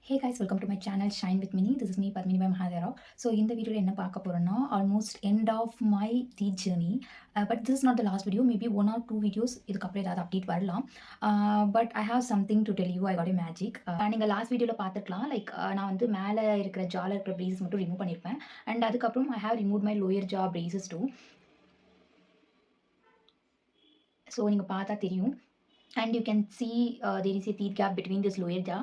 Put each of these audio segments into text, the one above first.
Hey guys, welcome to my channel Shine with Mini. This is me Padmini by Mahadera. So in the video என்ன பார்க்க போறோம்னா almost end of my teeth journey. But this is not the last video. Maybe one or two videos இதுக்கப்புறம் ஏதாவது update வரலாம். But I have something to tell you. I got a magic. நீங்க last வீடியோல பார்த்துக்கலாம். Like நான் வந்து மேலே இருக்கிற ஜால இருக்கிற braces மட்டும் ரிமூவ் பண்ணியிருப்பேன். அண்ட் அதுக்கப்புறம் I have removed my lower jaw braces too. So நீங்கள் பார்த்தா தெரியும். And you can see there is a teeth gap between this lower jaw.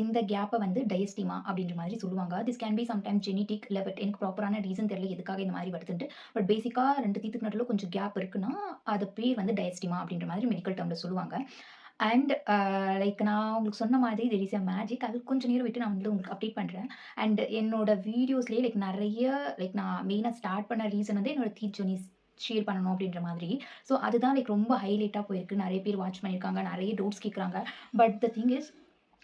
இந்த கேப்பை வந்து டயஸ்டிமா அப்படின்ற மாதிரி சொல்லுவாங்க. This can be sometimes genetic இல்லை, பட் எனக்கு ப்ராப்பரான ரீசன் தெரியல எதுக்காக இந்த மாதிரி வருதுன்ட்டு. பட் பேசிக்காக 2 தீத்துக்கு நடுவில் கொஞ்சம் கேப் இருக்குன்னா அது பேர் வந்து டயஸ்டிமா அப்படின்ற மாதிரி மெடிக்கல் டேர்மில் சொல்லுவாங்க. அண்ட் லைக் நான் உங்களுக்கு சொன்ன மாதிரி தெர் இஸ் எ மேஜிக். அது கொஞ்சம் நேரம் விட்டு நான் வந்து உங்களுக்கு அப்டேட் பண்ணுறேன். அண்ட் என்னோட வீடியோஸ்லேயே லைக் நிறைய லைக் நான் மெயினாக ஸ்டார்ட் பண்ண ரீசன் வந்து என்னோட தீத் ஜர்னிஸ் ஷேர் பண்ணணும் அப்படின்ற மாதிரி. ஸோ அதுதான் லைக் ரொம்ப ஹைலைட்டாக போயிருக்கு. நிறைய பேர் வாட்ச் பண்ணியிருக்காங்க, நிறைய டவுட்ஸ் கேட்குறாங்க. But the thing is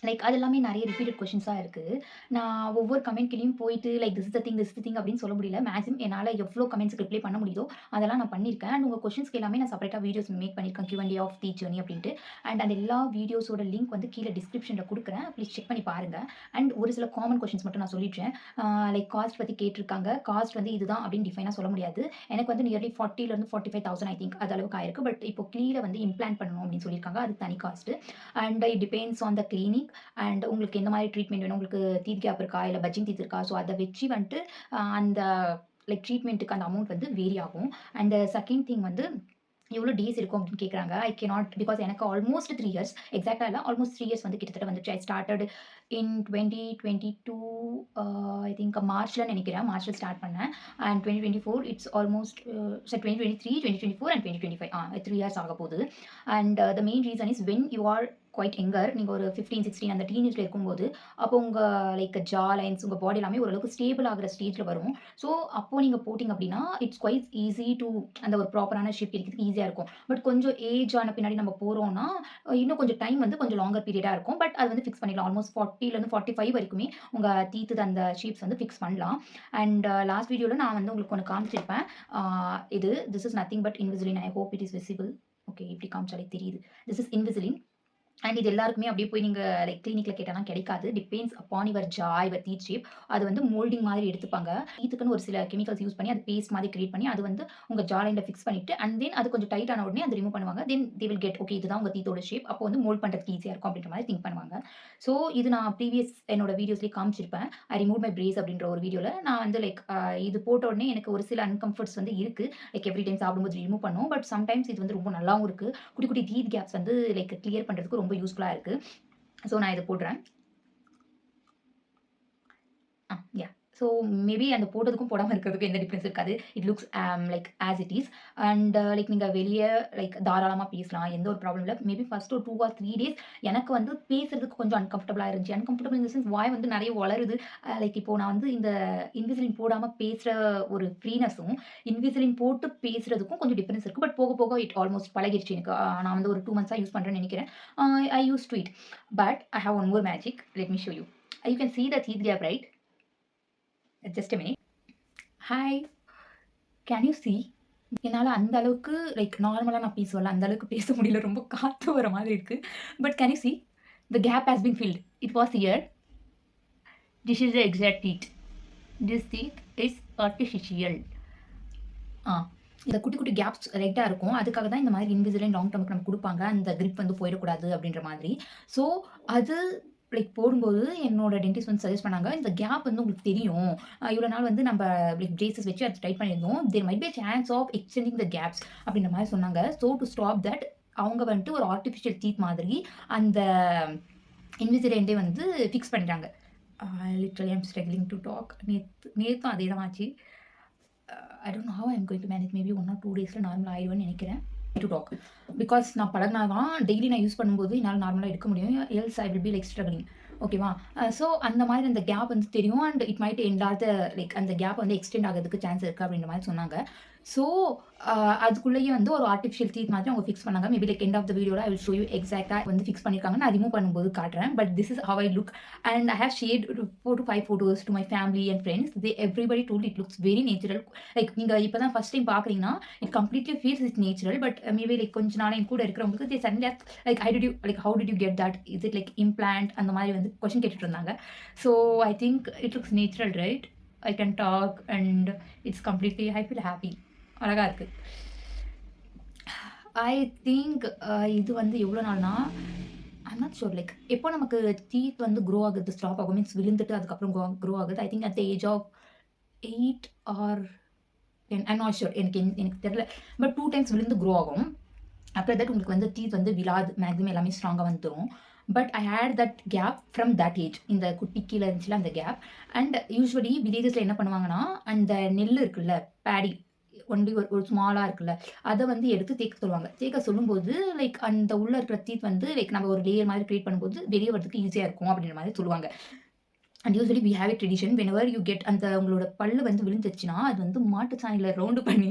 like அது எல்லாமே நிறைய ரிப்பீட்டட் கொஷின்ஸாக இருக்குது. நான் ஒவ்வொரு கமெண்ட்கிலையும் போயிட்டு லைக் திஸ் த திங் அப்படின்னு சொல்ல முடியல. மேக்ஸிமம் என்னால் எவ்வளோ கமெண்ட்ஸ்க்கு ரிப்ளை பண்ண முடியுதோ அதெல்லாம் நான் பண்ணியிருக்கேன். அண்ட் உங்கள் கொஷின்ஸ்க்கு எல்லாமே நான் செப்பரேட்டாக வீடியோஸ் மேக் பண்ணியிருக்கேன், Q&A ஆஃப் தி ஜர்னி அப்படின்ட்டு. அண்ட் அந்த எல்லா வீடியோஸோட லிங்க் வந்து கீழே டிஸ்கிரிப்ஷனில் கொடுக்குறேன், ப்ளீஸ் செக் பண்ணி பாருங்கள். அண்ட் ஒரு சில காமன் கொஷின்ஸ் மட்டும் நான் சொல்லிடுறேன். லைக் காஸ்ட் பற்றி கேட்டிருக்காங்க. காஸ்ட் வந்து இதுதான் அப்படின்னு டிஃபைனாக சொல்ல முடியாது. எனக்கு வந்து நியர்லி 40,000 45,000 ஐ திங்க் அது அளவுக்கு ஆயிருக்கு. பட் இப்போ கீழே வந்து இம்ப்ளான்ட் பண்ணணும் அப்படின்னு சொல்லியிருக்காங்க, அது தனி cost. And it depends on the clinic. And உங்களுக்கு எந்த மாதிரி ட்ரீட்மெண்ட் வேணும், உங்களுக்கு டீத் கேப் இருக்கா இல்லை பட்ஜிங் டீத் இருக்கா, ஸோ அதை வச்சு வந்துட்டு அந்த லைக் ட்ரீட்மெண்ட்டுக்கு அந்த அமௌண்ட் வந்து வேரி ஆகும். அண்ட் செகண்ட் திங் வந்து எவ்வளோ டேஸ் இருக்கும் அப்படின்னு கேட்குறாங்க. ஐ கேனாட், பிகாஸ் எனக்கு ஆல்மோஸ்ட் 3 இயர்ஸ் எக்ஸாக்டாக இல்லை, ஆல்மோஸ்ட் 3 இயர்ஸ் வந்து கிட்டத்தட்ட வந்துச்சு. I started in 2022 I think மார்ச்சில் நினைக்கிறேன், மார்ச்சில் ஸ்டார்ட் பண்ணேன். And 2024 it's almost 2023 2024 and 2025 3 years ஆக போகுது. And the main reason is when you are quite younger, நீங்கள் ஒரு 15 16 அந்த டீனேஜில் இருக்கும்போது அப்போ உங்கள் லைக் ஜா லைன்ஸ் உங்கள் பாடி எல்லாமே ஓரளவுக்கு ஸ்டேபிள் ஆகிற ஸ்டேஜில் வரும். ஸோ அப்போது நீங்கள் போட்டிங்க அப்படின்னா இட்ஸ் குவைட் ஈஸி டு அந்த ஒரு ப்ராப்பரான ஷேப் இருக்கிறதுக்கு ஈஸியாக இருக்கும். பட் கொஞ்சம் ஏஜ் ஆன பின்னாடி நம்ம போகிறோம்னா இன்னும் கொஞ்சம் டைம் வந்து கொஞ்சம் லாங்கர் பீரியடாக இருக்கும். பட் அது வந்து ஃபிக்ஸ் பண்ணிடலாம். ஆல்மோஸ்ட் 40லேருந்து 45 வரைக்குமே உங்கள் டீத்து அந்த ஷேப்ஸ் வந்து ஃபிக்ஸ் பண்ணலாம். அண்ட் லாஸ்ட் வீடியோவில் நான் வந்து உங்களுக்கு ஒன்று காமிச்சிருப்பேன். This is nothing but Invisalign. I hope it is visible. Okay, இப்படி காமிச்சாலே தெரியுது. This is இன்விசிலின். அண்ட் இது எல்லாருக்குமே அப்படியே போய் நீங்கள் லைக் கிளினிக்கில் கேட்டாலும் கிடைக்காது. Depends upon your jaw, your teeth shape. அது வந்து மோல்டிங் மாதிரி எடுத்துப்பாங்க. டீத்துக்குன்னு ஒரு சில கெமிக்கல்ஸ் யூஸ் பண்ணி அது பேஸ்ட் மாதிரி கிரியேட் பண்ணி அது வந்து உங்கள் ஜா லைனில் ஃபிக்ஸ் பண்ணிவிட்டு அண்ட் தென் அது கொஞ்சம் டைட் ஆன உடனே அது ரிமூவ் பண்ணுவாங்க. தென் தே வில் கெட் ஓகே இதுதான் உங்கள் டீத்தோட ஷேப். அப்போ வந்து மோல்ட் பண்ணுறதுக்கு ஈஸியாக இருக்கும் அப்படின்ற மாதிரி திங்க் பண்ணுவாங்க. ஸோ இது நான் ப்ரீவியஸ் என்னோட வீடியோஸ்லேயே காமிச்சிருப்பேன். ஐ ரிமூவ் மை பிரேஸ் அப்படின்ற ஒரு வீடியோவில் நான் வந்து லைக் இது போட்ட உடனே எனக்கு ஒரு சில அன்கம்ஃபர்ட்ஸ் வந்து இருக்குது. லைக் எவ்ரி டைம் சாப்பிடும்போது ரிமூவ் பண்ணுவோம். பட் சம்டைம்ஸ் இது வந்து ரொம்ப நல்லாவும் இருக்குது. குட்டி குட்டி டீத் கேப்ஸ் வந்து லைக் கிளியர் பண்ணுறதுக்கு ரொம்ப யூஸ்ஃபுல்லாக இருக்குது. ஸோ நான் இதை போடுறேன். யா. ஸோ மேபி அந்த போட்டதுக்கும் போடாமல் இருக்கிறதுக்கும் எந்த டிஃப்ரென்ஸ் இருக்காது. It looks like as it is. And like நீங்கள் வெளியே லைக் தாராளமாக பேசலாம், எந்த ஒரு ப்ராப்ளம் இல்லை. மேபி ஃபர்ஸ்ட் ஒரு 2 or 3 டேஸ் எனக்கு வந்து பேசுறதுக்கு கொஞ்சம் அன்கம்ஃபர்டபுளாக இருந்துச்சு. அன்கம்ஃபர்டபுள் இன் த சென்ஸ் வாய் வந்து நிறைய வளருது. லைக் இப்போ நான் வந்து இந்த இன்விசிலின் போடாமல் பேசுகிற ஒரு ஃப்ரீனஸும் இன்விசிலின் போட்டு பேசுறதுக்கும் கொஞ்சம் டிஃப்ரென்ஸ் இருக்குது. பட் போக போக இட் ஆல்மோஸ்ட் பழகிடுச்சு எனக்கு. நான் வந்து ஒரு 2 months யூஸ் பண்ணுறேன்னு நினைக்கிறேன். I use to it. But I have one more magic. Let me show you. You can see the teeth gap, right? Just a minute. Hi, can you see? என்னால் அந்த அளவுக்கு லைக் நார்மலாக நான் பேசுவேன்ல அந்த அளவுக்கு பேச முடியல. ரொம்ப காற்று வர மாதிரி இருக்குது. But can you see? The gap has been filled. It was here. This is the exact teeth. This teeth is artificial. இந்த குட்டி குட்டி கேப்ஸ் ரைட்டாக இருக்கும். அதுக்காக தான் இந்த மாதிரி இன்விசிலின் லாங் டர்முக்கு நம்ம கொடுப்பாங்க, அந்த கிரிப் வந்து போயிடக்கூடாது அப்படின்ற மாதிரி. ஸோ அது லைக் போடும்போது என்னோட டென்டிஸ்ட் வந்து சஜஸ்ட் பண்ணாங்க, இந்த கேப் வந்து உங்களுக்கு தெரியும், இவ்வளோ நாள் வந்து நம்ம லைக் பிரேசஸ் வச்சு அதை டைட் பண்ணியிருந்தோம், there might be chance of extending the gaps அப்படின்ற மாதிரி சொன்னாங்க. ஸோ டு ஸ்டாப் தட் அவங்க வந்துட்டு ஒரு ஆர்டிஃபிஷியல் டீத் மாதிரி அந்த இன்விசிலின்டே வந்து ஃபிக்ஸ் பண்ணிட்டாங்க. Literally I'm struggling to talk. நேற்றும் அதே தான் ஆச்சு. I don't know how I'm going to manage. Maybe 1 or 2 daysல நார்மல் ஆயிடுவேன்னு நினைக்கிறேன். டு டாக் பிகாஸ் நான் பழகினா தான் டெய்லி நான் யூஸ் பண்ணும்போது என்னால் நார்மலாக எடுக்க முடியும். Else I will be like struggling. ஓகேவா? ஸோ அந்த மாதிரி அந்த கேப் வந்து தெரியும். And it might end R the like அந்த கேப் வந்து எக்ஸ்டெண்ட் ஆகிறதுக்கு சான்ஸ் இருக்குது அப்படின்ற மாதிரி சொன்னாங்க. ஸோ அதுக்குள்ளேயே வந்து ஒரு ஆர்டிஃபிஷியல் டீத் மாதிரி அவங்க ஃபிக்ஸ் பண்ணாங்க. Maybe like end of the வீடியோல ஐ வில் ஷோ யூ எக்ஸாக்ட்டா வந்து ஃபிக்ஸ் பண்ணியிருக்காங்க. நான் ரிமூவ் பண்ணும்போது காட்டுறேன். But this is how I look and I have shared 4 to 5 photos to my family and friends. Everybody told it looks very natural. Like நீங்க இப்ப தான் ஃபர்ஸ்ட் டைம் பார்க்குறீங்கன்னா, it completely feels it's natural. But maybe like கொஞ்ச நாள் என் கூட இருக்கிறவங்களுக்கு they suddenly like how did you get that? Is it like implant? அந்த மாதிரி வந்து கொஸ்டின் கேட்டுட்டு இருந்தாங்க. So I think it looks natural right? I can talk and it's completely I feel happy. அழகா இருக்கு. ஐ திங்க் இது வந்து எவ்வளோ நாள்னா, ஐம் நாட் ஷூர் லைக் எப்போ நமக்கு டீத் வந்து க்ரோ ஆகுது, ஸ்டாப் ஆகும் மீன்ஸ் விழுந்துட்டு அதுக்கப்புறம் க்ரோ ஆகுது. I think at the age of 8 or 10 I'm not sure. எனக்கு தெரியல. பட் 2 டைம்ஸ் விழுந்து க்ரோ ஆகும். ஆஃப்டர் தட் உங்களுக்கு வந்து டீத் வந்து விழாது. மேக்ஸிமம் எல்லாமே ஸ்ட்ராங்கா வந்துரும். But I hate that gap from that age. இந்த குட்டி கீழ இருந்துச்சுல்ல அந்த கேப். அண்ட் யூசுவலி வில்லேஜஸ்ல என்ன பண்ணுவாங்கன்னா, அந்த நெல் இருக்குல்ல, பேடி ஒன்லி ஒரு ஸ்மாலா இருக்குல்ல, அத வந்து எடுத்து தேய்க்க சொல்லுவாங்க. தேய்க்க சொல்லும்போது லைக் அந்த உள்ள இருக்கிற டீத் வந்து லைக் நம்ம ஒரு லேயர் மாதிரி கிரியேட் பண்ணும்போது வெளிய வரதுக்கு ஈஸியா இருக்கும் அப்படின்ற மாதிரி சொல்லுவாங்க. And usually we have a tradition whenever you get அந்த உங்களோட பல்லு வந்து விழுந்துச்சுன்னா, அது வந்து மாட்டு சாணியில ரவுண்டு பண்ணி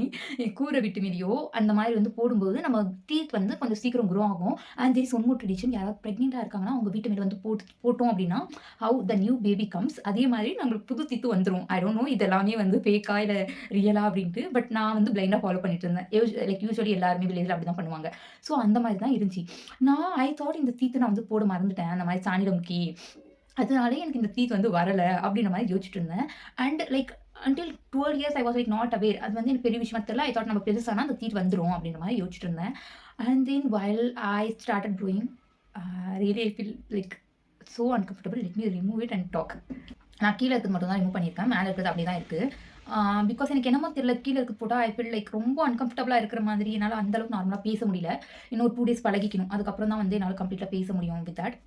கூர விட்டு மிதியோ அந்த மாதிரி வந்து போடும்போது நம்ம டீத் வந்து கொஞ்சம் சீக்கிரம் க்ரோ ஆகும். And there is one more tradition. யாராவது பிரெக்னென்ட்டா இருக்காங்கன்னா, அவங்க வீட்டு மேல வந்து போட்டோம் அப்படின்னா, how the new baby comes அதே மாதிரி நம்மளுக்கு புது டீத்து வந்துரும். ஐ டோன்ட் நோ இது எல்லாமே வந்து ஃபேக்கா இல்ல ரியலா அப்படின்ட்டு. பட் நான் வந்து பிளைண்டா ஃபாலோ பண்ணிட்டு இருந்தேன். லைக் யூசுவலி எல்லாருமே வில்லேஜ்ல அப்படிதான் பண்ணுவாங்க. ஸோ அந்த மாதிரி தான் இருந்துச்சு. ஐ தாட் இந்த டீத்த நான் வந்து போட மறந்துட்டேன். அந்த மாதிரி சாணியில முக்கி. அதனாலயே எனக்கு இந்த டீத் வந்து வரல அப்படின்ற மாரி யோசிச்சுட்டு இருந்தேன். And like until 12 years I was like not aware. அது வந்து எனக்கு பெரிய விஷயமா தெரியல. ஐ தாட் நம்ம பெருசானா அந்த டீத் வந்துரும் அப்படின்ற மாரி யோசிச்சுட்டு இருந்தேன். And then while I started growing really I feel like so uncomfortable. Let me remove it and talk. நான் கீழ இருக்கிறது மட்டும் தான் ரிமூவ் பண்ணியிருக்கேன். மேல இருக்கிறது அப்படியே தான் இருக்கு. பிகாஸ் எனக்கு என்னமோ தெரியல. கீழ இருக்கிறது போட்டா ஐ ஃபீல் லைக் ரொம்ப அன்கம்ஃபர்டபுளா இருக்கிற மாதிரி. என்னால அந்த அளவுக்கு நார்மலா பேச முடியல. இன்னும் ஒரு 2 டேஸ் பழகிக்கணும். அதுக்கப்புறம் தான் வந்து என்னால கம்ப்ளீட்டா பேச முடியும் வித் தட்.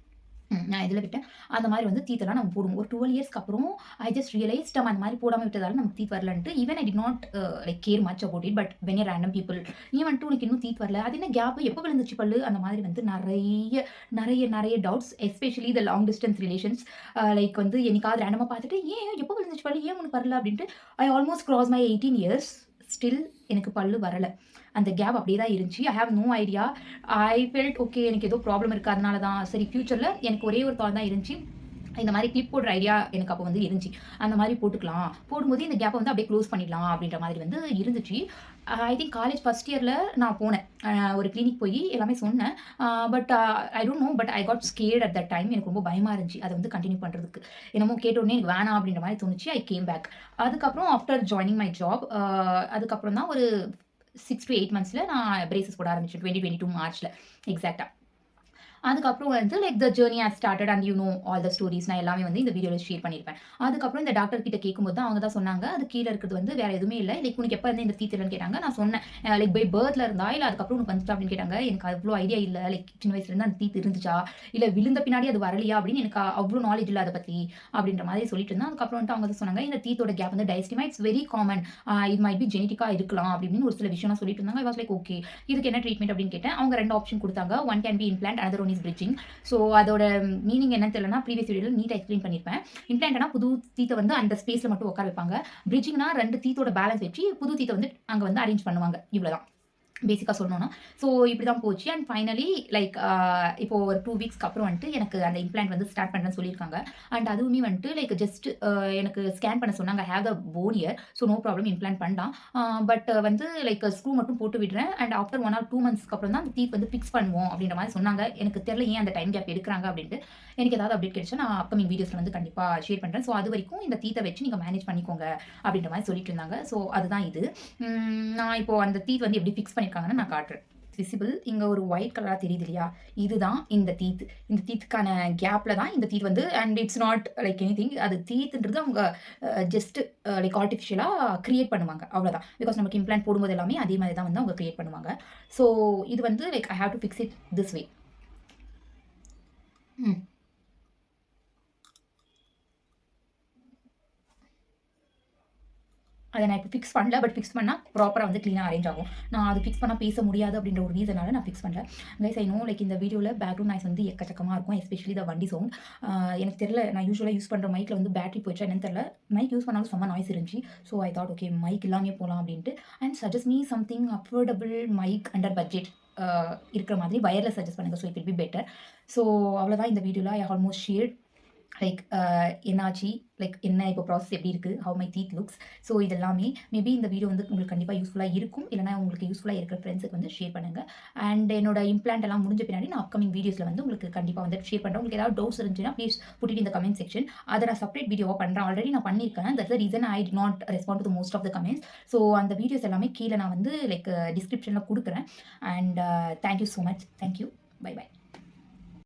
நான் எதுல விட்டேன்? அந்த மாரி வந்து டீத்தெல்லாம் நம்ம போடுவோம். ஒரு 12 இயர்ஸ்க்கு அப்புறம் ஐ ஜஸ்ட் ரியலைஸ்ட் நம்ம அந்த மாரி போடாம விட்டதால நமக்கு டீத் வரலன்ட்டு. Even I did not like care much about it. But when a random people "ஏன் வந்துட்டு உனக்கு இன்னும் டீத் வரல? அது என்ன கேப்? எப்போ விழுந்துச்சு பல்லு?" அந்த மாதிரி வந்து நெறைய doubts. Especially the long distance relations. Like வந்து என்னைக்காவது ரேண்டமா பார்த்துட்டு, "ஏன் எப்போ விழுந்துச்சு பல்லு? ஏன் உனக்கு வரல?" அப்படின்ட்டு. I almost cross my 18 years. Still எனக்கு பல்லு வரல. அந்த கேப் அப்படியே தான் இருந்துச்சு. I have no idea. I felt okay எனக்கு ஏதோ ப்ராப்ளம் இருக்கு. அதனால தான் சரி ஃபியூச்சர்ல எனக்கு ஒரே ஒரு தாட் தான் இருந்துச்சு. இந்த மாரி கிளிப் போடுற ஐடியா எனக்கு அப்போ வந்து இருந்துச்சு. அந்த மாரி போட்டுக்கலாம். போடும்போது இந்த கேப்ப வந்து அப்படியே க்ளோஸ் பண்ணிடலாம் அப்படின்ற மாதிரி வந்து இருந்துச்சு. ஐ திங்க் காலேஜ் ஃபர்ஸ்ட் இயர்ல நான் போனேன். ஒரு கிளினிக் போய் எல்லாமே சொன்னேன். But I don't know but I got scared at that time. எனக்கு ரொம்ப பயமா இருந்துச்சு. அத வந்து கன்டின்யூ பண்றதுக்கு. என்னமோ கேட்ட உடனே எனக்கு வேணாம் அப்படின்ற மாரி தோணுச்சு. I came back. அதுக்கப்புறம் ஆஃப்டர் ஜாயினிங் மை ஜாப் அதுக்கப்புறம் தான் ஒரு 6 to 8 மந்த்ஸ்ல நான் பிரேசஸ் போட ஆரம்பிச்சேன். 2022 மார்ச்ல எக்ஸாக்ட்டா. அதுக்கப்புறம் வந்து like the journey has started and you know all the stories நான் எல்லாமே வந்து இந்த வீடியோல ஷேர் பண்ணியிருப்பேன். அதுக்கப்புறம் இந்த டாக்டர் கிட்ட கேட்கும்போது தான் அவங்க தான் சொன்னாங்க, அது கீழ இருக்கிறது வந்து வேற எதுவுமே இல்ல. லைக் உனக்கு எப்ப இருந்து இந்த டீத் இல்லன்னு கேட்டாங்க. நான் சொன்னேன் லைக் பை பர்த்ல இருந்தா இல்ல அதுக்கப்புறம் உனக்கு வந்துச்சா அப்படின்னு கேட்டாங்க. எனக்கு அவ்ளோ ஐடியா இல்ல. லைக் சின்ன வயசுல இருந்து அந்த டீத் இருந்துச்சா? இல்ல விழுந்த பின்னாடி அது வரலையா? அப்படின்னு எனக்கு அவ்ளோ நாலேட்ஜ் இல்ல அத பத்தி அப்படின்ற மாதிரி சொல்லிட்டு இருந்தேன். அதுக்கப்புறம் வந்துட்டு அவங்க வந்து சொன்னாங்க, இந்த டீத்தோட கேப் வந்து டயஸ்டிமா இட்ஸ் வெரி காமன். இது மைட் பி ஜெனடிக்கா இருக்கலாம் அப்படின்னு ஒரு சில விஷயம்லாம் சொல்லிட்டு இருந்தாங்க. I was like okay. இதுக்கு என்ன ட்ரீட்மெண்ட் அப்படின்னு கேட்டேன். அவங்க 2 ஆப்ஷன் குடுத்தாங்க. One can be implant another one is bridging. So அதோட மீனிங் என்னன்னு தெரியலனா ப்ரீவியஸ் வீடியோல நீட்டா எக்ஸ்பிளைன் பண்ணியிருப்பேன். இம்ப்ளான்ட்னா புது டீத்த வந்து அந்த ஸ்பேஸ்ல மட்டும் உட்கார வைப்பாங்க. பிரிட்ஜிங்னா 2 டீத்தோட பேலன்ஸ் வச்சு புது டீத்த வந்து அங்க வந்து அரேஞ்ச் பண்ணுவாங்க. இவ்வளோதான். பேசிக்கா சொல்லணும்னா. ஸோ இப்படிதான் போச்சு. அண்ட் ஃபைனலி லைக் இப்போ ஒரு 2 வீக்ஸ்க்கு அப்புறம் வந்துட்டு எனக்கு அந்த இம்ப்ளான்ட் வந்து ஸ்டார்ட் பண்றேன்னு சொல்லியிருக்காங்க. அண்ட் அதுவுமே வந்துட்டு லைக் ஜஸ்ட் எனக்கு ஸ்கேன் பண்ண சொன்னாங்க. Have the bone here. So no problem implant பண்ணலாம். பட் வந்து லைக் ஸ்க்ரூ மட்டும் போட்டு விடுறேன். அண்ட் ஆஃப்டர் 1 ஆர் 2 மந்த்ஸ்க்கு அப்புறம் தான் அந்த டீத் வந்து ஃபிக்ஸ் பண்ணுவோம் அப்படின்ற மாரி சொன்னாங்க. எனக்கு தெரியல ஏன் அந்த டைம் கேப் எடுக்குறாங்க அப்படின்ட்டு. எனக்கு ஏதாவது அப்டேட் கிடைச்சா நான் அப்கமிங் வீடியோஸ்ல வந்து கண்டிப்பா ஷேர் பண்றேன். ஸோ அதுவரைக்கும் இந்த டீத்த வச்சு நீங்க மேனேஜ் பண்ணிக்கோங்க அப்படின்ற மாரி சொல்லிட்டு இருந்தாங்க. ஸோ அதுதான் இது. நான் இப்போ அந்த டீத் வந்து எப்படி ஃபிக்ஸ் பண்ணியிருக்காங்கன்னு நான் காட்டுறேன். விசிபிள் இங்க ஒரு ஒயிட் கலரா தெரியுது இல்லையா? இதுதான் இந்த டீத். இந்த டீத்துக்கான கேப்ல தான் இந்த டீத் வந்து and it's not like anything. அது டீத்ன்றது அவங்க ஜஸ்ட் லைக் ஆர்டிஃபிஷியலா கிரியேட் பண்ணுவாங்க. அவ்வளோதான். பிகாஸ் நமக்கு இம்ப்ளான்ட் போடும்போது எல்லாமே அதே மாரி தான் வந்து அவங்க கிரியேட் பண்ணுவாங்க. ஸோ இது வந்து like I have to fix it this way. ம். அத நான் இப்போ ஃபிக்ஸ் பண்ணல. பட் ஃபிக்ஸ் பண்ணா ப்ராப்பரா வந்து கிளீனா அரேஞ்ச் ஆகும். நான் அது ஃபிக்ஸ் பண்ணா பேச முடியாது அப்படின்ற ஒரு ரீசனால நான் ஃபிக்ஸ் பண்ணல. கைஸ் ஐ நோ லைக் இந்த வீடியோல பேக்ரவுண்ட் நாய்ஸ் வந்து எக்கச்சக்கமா இருக்கும். எஸ்பெஷலி த வண்டி சவுண்ட். எனக்கு தெரியல, நான் யூசுவலா யூஸ் பண்ற மைக்ல வந்து பேட்டரி போயிடுச்சா என்னன்னு தெரியல. மைக் யூஸ் பண்ணாலும் செம்ம நாய்ஸ் இருந்துச்சு. So I thought okay mic இல்லாமயே போலாம் அப்படின்ட்டு. And suggest me something affordable mic under budget இருக்கிற மாதிரி வயர்லெஸ் சஜஸ்ட் பண்ணுங்க. So it will be better. So அவ்வளோதான் இந்த வீடியோல. ஐ ஆல்மோஸ்ட் ஷேர்ட் லைக் என்னாச்சு, லைக் என்ன இப்போ ப்ராசஸ் எப்படி இருக்குது, how my teeth looks. So இதெல்லாமே மேபி இந்த வீடியோ வந்து உங்களுக்கு கண்டிப்பாக யூஸ்ஃபுல்லாக இருக்கும். இல்லைனா உங்களுக்கு யூஸ்ஃபுல்லாக இருக்கிற ஃப்ரெண்ட்ஸுக்கு வந்து ஷேர் பண்ணுங்கள். அண்ட் என்னோட இம்ப்ளான்ட் எல்லாம் முடிஞ்ச பின்னாடி நான் அப்கமிங் வீடியோஸில் வந்து உங்களுக்கு கண்டிப்பாக வந்து ஷேர் பண்ணுறேன். உங்களுக்கு ஏதாவது டவுட்ஸ் இருந்துச்சுன்னா ப்ளீஸ் புட் இட் இந்த கமெண்ட் செக்ஷன். அதை நான் செப்பரேட் வீடியோவாக பண்ணுறேன். ஆல்ரெடி நான் பண்ணியிருக்கேன். That's the reason I did not respond to most of the comments. So அந்த வீடியோஸ் எல்லாமே கீழே நான் வந்து லைக் டிஸ்கிரிப்ஷனில் கொடுக்குறேன். And thank you so much. Thank you. Bye by.